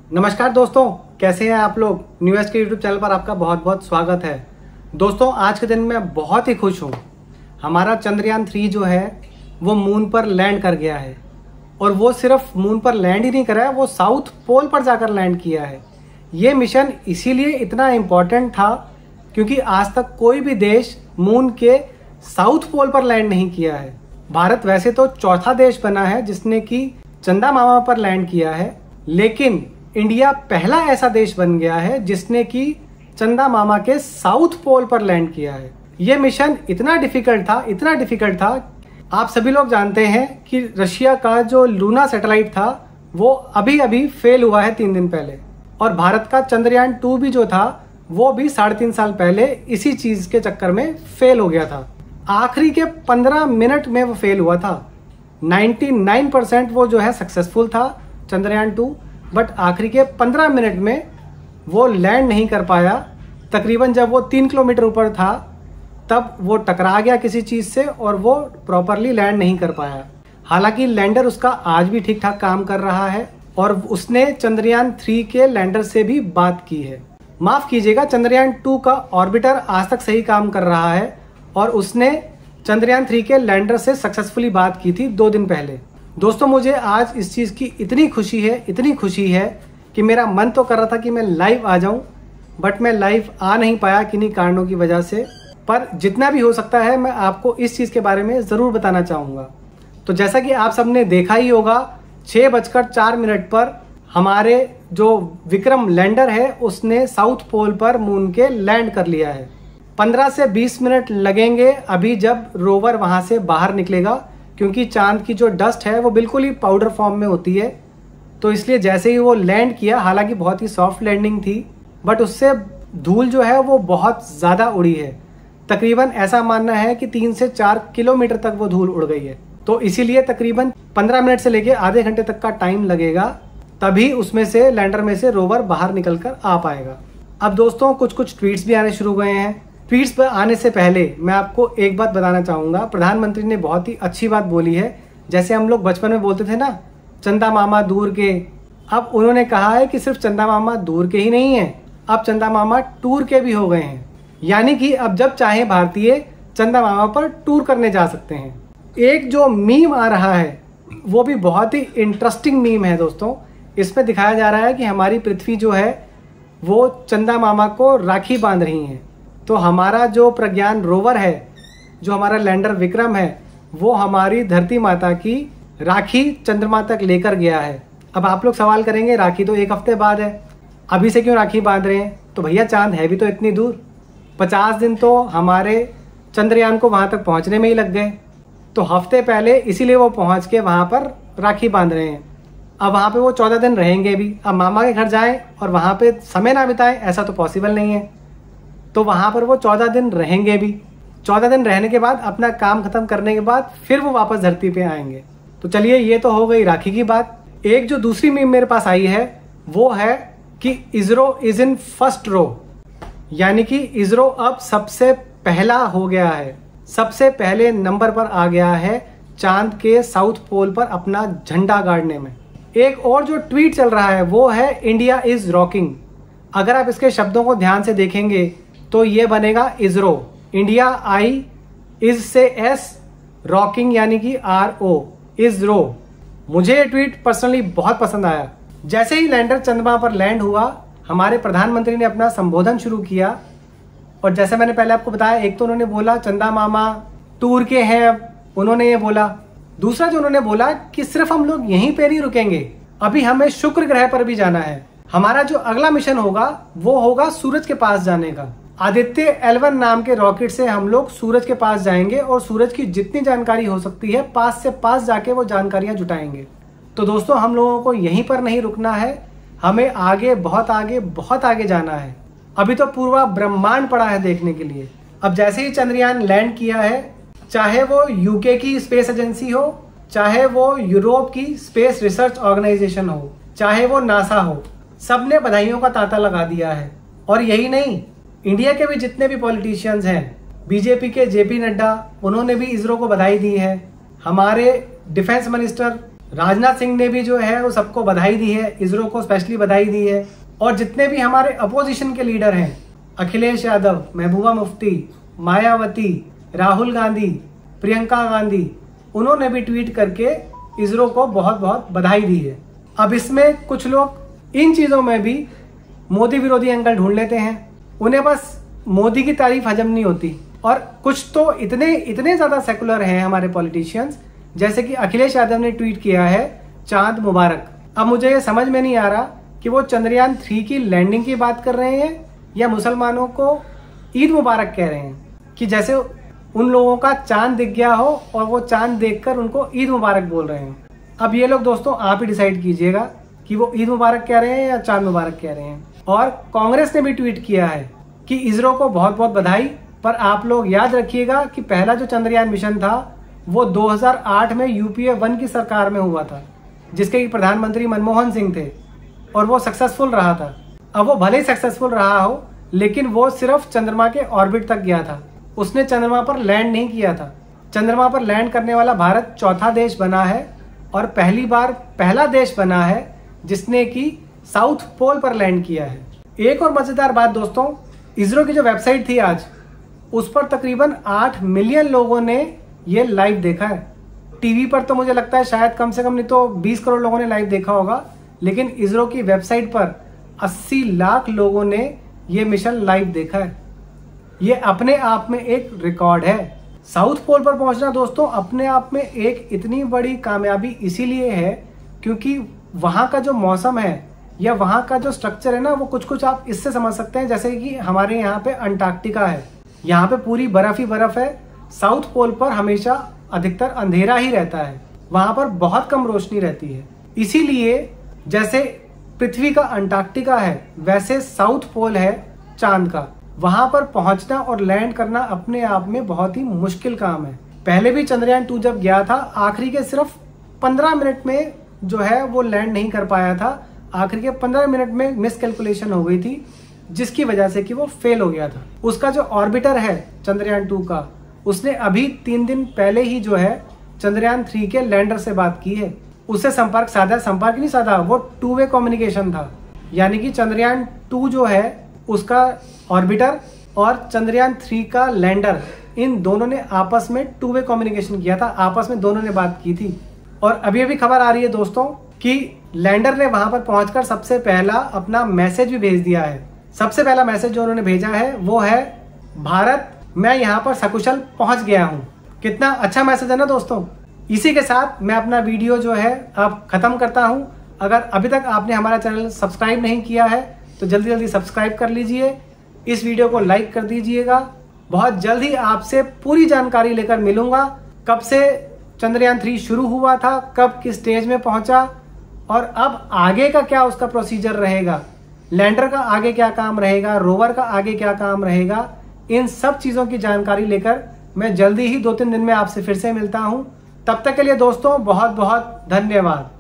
नमस्कार दोस्तों, कैसे हैं आप लोग। न्यूज़ के यूट्यूब चैनल पर आपका बहुत बहुत स्वागत है। दोस्तों, आज के दिन मैं बहुत ही खुश हूँ। हमारा चंद्रयान 3 जो है वो मून पर लैंड कर गया है, और वो सिर्फ मून पर लैंड ही नहीं करा है, वो साउथ पोल पर जाकर लैंड किया है। ये मिशन इसीलिए इतना इम्पोर्टेंट था क्योंकि आज तक कोई भी देश मून के साउथ पोल पर लैंड नहीं किया है। भारत वैसे तो चौथा देश बना है जिसने कि चंदा मामा पर लैंड किया है, लेकिन इंडिया पहला ऐसा देश बन गया है जिसने कि चंदा मामा के साउथ पोल पर लैंड किया है। यह मिशन इतना डिफिकल्ट था। आप सभी लोग जानते हैं कि रशिया का जो लूना सैटेलाइट था वो अभी फेल हुआ है 3 दिन पहले, और भारत का चंद्रयान 2 भी जो था वो भी 3.5 साल पहले इसी चीज के चक्कर में फेल हो गया था। आखिरी के 15 मिनट में वो फेल हुआ था। 99% वो जो है सक्सेसफुल था चंद्रयान 2, बट आखिरी के 15 मिनट में वो लैंड नहीं कर पाया। तकरीबन जब वो 3 किलोमीटर ऊपर था तब वो टकरा गया किसी चीज से और वो प्रॉपरली लैंड नहीं कर पाया। हालांकि लैंडर उसका आज भी ठीक ठाक काम कर रहा है, और उसने चंद्रयान 3 के लैंडर से भी बात की है। माफ कीजिएगा, चंद्रयान 2 का ऑर्बिटर आज तक सही काम कर रहा है, और उसने चंद्रयान 3 के लैंडर से सक्सेसफुली बात की थी 2 दिन पहले। दोस्तों, मुझे आज इस चीज़ की इतनी खुशी है कि मेरा मन तो कर रहा था कि मैं लाइव आ जाऊं, बट मैं लाइव आ नहीं पाया किन्हीं कारणों की वजह से। पर जितना भी हो सकता है मैं आपको इस चीज़ के बारे में ज़रूर बताना चाहूँगा। तो जैसा कि आप सबने देखा ही होगा, 6:04 पर हमारे जो विक्रम लैंडर है उसने साउथ पोल पर मून के लैंड कर लिया है। 15 से 20 मिनट लगेंगे अभी जब रोवर वहाँ से बाहर निकलेगा, क्योंकि चांद की जो डस्ट है वो बिल्कुल ही पाउडर फॉर्म में होती है। तो इसलिए जैसे ही वो लैंड किया, हालांकि बहुत ही सॉफ्ट लैंडिंग थी, बट उससे धूल जो है वो बहुत ज़्यादा उड़ी है। तकरीबन ऐसा मानना है कि 3 से 4 किलोमीटर तक वो धूल उड़ गई है। तो इसीलिए तकरीबन 15 मिनट से लेके आधे घंटे तक का टाइम लगेगा, तभी उसमें से लैंडर में से रोवर बाहर निकल कर आ पाएगा। अब दोस्तों, कुछ ट्वीट्स भी आने शुरू हुए हैं। ट्वीट्स पर आने से पहले मैं आपको एक बात बताना चाहूँगा। प्रधानमंत्री ने बहुत ही अच्छी बात बोली है। जैसे हम लोग बचपन में बोलते थे ना, चंदा मामा दूर के, अब उन्होंने कहा है कि सिर्फ चंदा मामा दूर के ही नहीं हैं, अब चंदा मामा टूर के भी हो गए हैं। यानी कि अब जब चाहे भारतीय चंदा मामा पर टूर करने जा सकते हैं। एक जो मीम आ रहा है वो भी बहुत ही इंटरेस्टिंग मीम है दोस्तों। इसमें दिखाया जा रहा है कि हमारी पृथ्वी जो है वो चंदा मामा को राखी बांध रही है। तो हमारा जो प्रज्ञान रोवर है, जो हमारा लैंडर विक्रम है, वो हमारी धरती माता की राखी चंद्रमा तक लेकर गया है। अब आप लोग सवाल करेंगे, राखी तो 1 हफ्ते बाद है, अभी से क्यों राखी बांध रहे हैं? तो भैया, चांद है भी तो इतनी दूर। 50 दिन तो हमारे चंद्रयान को वहाँ तक पहुँचने में ही लग गए। तो हफ्ते पहले इसीलिए वो पहुँच के वहाँ पर राखी बांध रहे हैं। अब वहाँ पे वो 14 दिन रहेंगे भी। अब मामा के घर जाएं और वहाँ पे समय ना बिताएं, ऐसा तो पॉसिबल नहीं है। तो वहाँ पर वो 14 दिन रहेंगे भी। 14 दिन रहने के बाद अपना काम खत्म करने के बाद फिर वो वापस धरती पे आएंगे। तो चलिए, ये तो हो गई राखी की बात। एक जो दूसरी मीम मेरे पास आई है वो है कि ISRO is in first row, यानी कि इसरो अब सबसे पहला हो गया है, सबसे पहले नंबर पर आ गया है चांद के साउथ पोल पर अपना झंडा गाड़ने में। एक और जो ट्वीट चल रहा है वो है इंडिया इज रॉकिंग। अगर आप इसके शब्दों को ध्यान से देखेंगे तो ये बनेगा इसरो। इंडिया आई, इज से एस, रॉकिंग यानी कि RO, इसरो। मुझे ये ट्वीट पर्सनली बहुत पसंद आया। जैसे ही लैंडर चंद्रमा पर लैंड हुआ, हमारे प्रधानमंत्री ने अपना संबोधन शुरू किया, और जैसे मैंने पहले आपको बताया, एक तो उन्होंने बोला चंदा मामा टूर के हैं, अब उन्होंने ये बोला। दूसरा जो उन्होंने बोला कि सिर्फ हम लोग यहीं पे नहीं रुकेंगे, अभी हमें शुक्र ग्रह पर भी जाना है। हमारा जो अगला मिशन होगा वो होगा सूरज के पास जाने का। आदित्य L1 नाम के रॉकेट से हम लोग सूरज के पास जाएंगे और सूरज की जितनी जानकारी हो सकती है पास से पास जाके वो जानकारियां जुटाएंगे। तो दोस्तों, हम लोगों को यहीं पर नहीं रुकना है, हमें आगे बहुत आगे जाना है। अभी तो पूरा ब्रह्मांड पड़ा है देखने के लिए। अब जैसे ही चंद्रयान लैंड किया है, चाहे वो UK की स्पेस एजेंसी हो, चाहे वो यूरोप की स्पेस रिसर्च ऑर्गेनाइजेशन हो, चाहे वो नासा हो, सबने बधाइयों का तांता लगा दिया है। और यही नहीं, इंडिया के भी जितने भी पॉलिटिशियंस हैं, बीजेपी के JP नड्डा, उन्होंने भी इसरो को बधाई दी है। हमारे डिफेंस मिनिस्टर राजनाथ सिंह ने भी जो है वो सबको बधाई दी है, इसरो को स्पेशली बधाई दी है। और जितने भी हमारे अपोजिशन के लीडर हैं, अखिलेश यादव, महबूबा मुफ्ती, मायावती, राहुल गांधी, प्रियंका गांधी, उन्होंने भी ट्वीट करके इसरो को बहुत बहुत बधाई दी है। अब इसमें कुछ लोग इन चीज़ों में भी मोदी विरोधी एंगल ढूंढ लेते हैं, उन्हें बस मोदी की तारीफ हजम नहीं होती। और कुछ तो इतने ज़्यादा सेकुलर हैं हमारे पॉलिटिशियंस, जैसे कि अखिलेश यादव ने ट्वीट किया है चांद मुबारक। अब मुझे ये समझ में नहीं आ रहा कि वो चंद्रयान 3 की लैंडिंग की बात कर रहे हैं या मुसलमानों को ईद मुबारक कह रहे हैं, कि जैसे उन लोगों का चांद दिख गया हो और वो चांद देखकर उनको ईद मुबारक बोल रहे हैं। अब ये लोग दोस्तों आप ही डिसाइड कीजिएगा कि वो ईद मुबारक कह रहे हैं या चांद मुबारक कह रहे हैं। और कांग्रेस ने भी ट्वीट किया है कि इसरो को बहुत बहुत बधाई, पर आप लोग याद रखिएगा कि पहला जो चंद्रयान मिशन था वो 2008 में UPA 1 की सरकार में हुआ था, जिसके प्रधानमंत्री मनमोहन सिंह थे, और वो सक्सेसफुल रहा था। अब वो भले ही सक्सेसफुल रहा हो, लेकिन वो सिर्फ चंद्रमा के ऑर्बिट तक गया था, उसने चंद्रमा पर लैंड नहीं किया था। चंद्रमा पर लैंड करने वाला भारत चौथा देश बना है और पहली बार पहला देश बना है जिसने कि साउथ पोल पर लैंड किया है। एक और मजेदार बात दोस्तों, इसरो की जो वेबसाइट थी आज, उस पर तकरीबन 8 मिलियन लोगों ने ये लाइव देखा है। टीवी पर तो मुझे लगता है शायद कम से कम नहीं तो 20 करोड़ लोगों ने लाइव देखा होगा, लेकिन इसरो की वेबसाइट पर 80 लाख लोगों ने ये मिशन लाइव देखा है। ये अपने आप में एक रिकॉर्ड है। साउथ पोल पर पहुंचना दोस्तों अपने आप में एक इतनी बड़ी कामयाबी इसीलिए है क्योंकि वहां का जो मौसम है या वहां का जो स्ट्रक्चर है ना, वो कुछ आप इससे समझ सकते हैं जैसे कि हमारे यहाँ पे अंटार्कटिका है, यहाँ पे पूरी बर्फ ही बर्फ है। साउथ पोल पर हमेशा अधिकतर अंधेरा ही रहता है, वहां पर बहुत कम रोशनी रहती है। इसीलिए जैसे पृथ्वी का अंटार्कटिका है, वैसे साउथ पोल है चांद का। वहां पर पहुंचना और लैंड करना अपने आप में बहुत ही मुश्किल काम है। पहले भी चंद्रयान 2 जब गया था, आखिरी के सिर्फ 15 मिनट में जो है वो लैंड नहीं कर पाया था। आखिरी के 15 मिनट में मिसकैलकुलेशन हो गई थी, जिसकी वजह से कि वो फेल हो गया था। उसका जो ऑर्बिटर है चंद्रयान 2 का, उसने अभी 3 दिन पहले ही जो है चंद्रयान 3 के लैंडर से बात की है, उससे संपर्क नहीं साधा, वो 2 वे कम्युनिकेशन था। यानी कि चंद्रयान 2 जो है उसका ऑर्बिटर और चंद्रयान 3 का लैंडर, इन दोनों ने आपस में 2 वे कम्युनिकेशन किया था, आपस में दोनों ने बात की थी। और अभी खबर आ रही है दोस्तों कि लैंडर ने वहां पर पहुंचकर सबसे पहला अपना मैसेज भी भेज दिया है। सबसे पहला मैसेज जो उन्होंने भेजा है वो है, भारत मैं यहाँ पर सकुशल पहुंच गया हूँ। कितना अच्छा मैसेज है ना दोस्तों। इसी के साथ मैं अपना वीडियो जो है अब खत्म करता हूँ। अगर अभी तक आपने हमारा चैनल सब्सक्राइब नहीं किया है तो जल्दी सब्सक्राइब कर लीजिए, इस वीडियो को लाइक कर दीजिएगा। बहुत जल्द ही आपसे पूरी जानकारी लेकर मिलूंगा, कब से चंद्रयान 3 शुरू हुआ था, कब किस स्टेज में पहुंचा और अब आगे का क्या उसका प्रोसीजर रहेगा, लैंडर का आगे क्या काम रहेगा, रोवर का आगे क्या काम रहेगा। इन सब चीजों की जानकारी लेकर मैं जल्दी ही 2-3 दिन में आपसे फिर से मिलता हूं। तब तक के लिए दोस्तों बहुत बहुत धन्यवाद।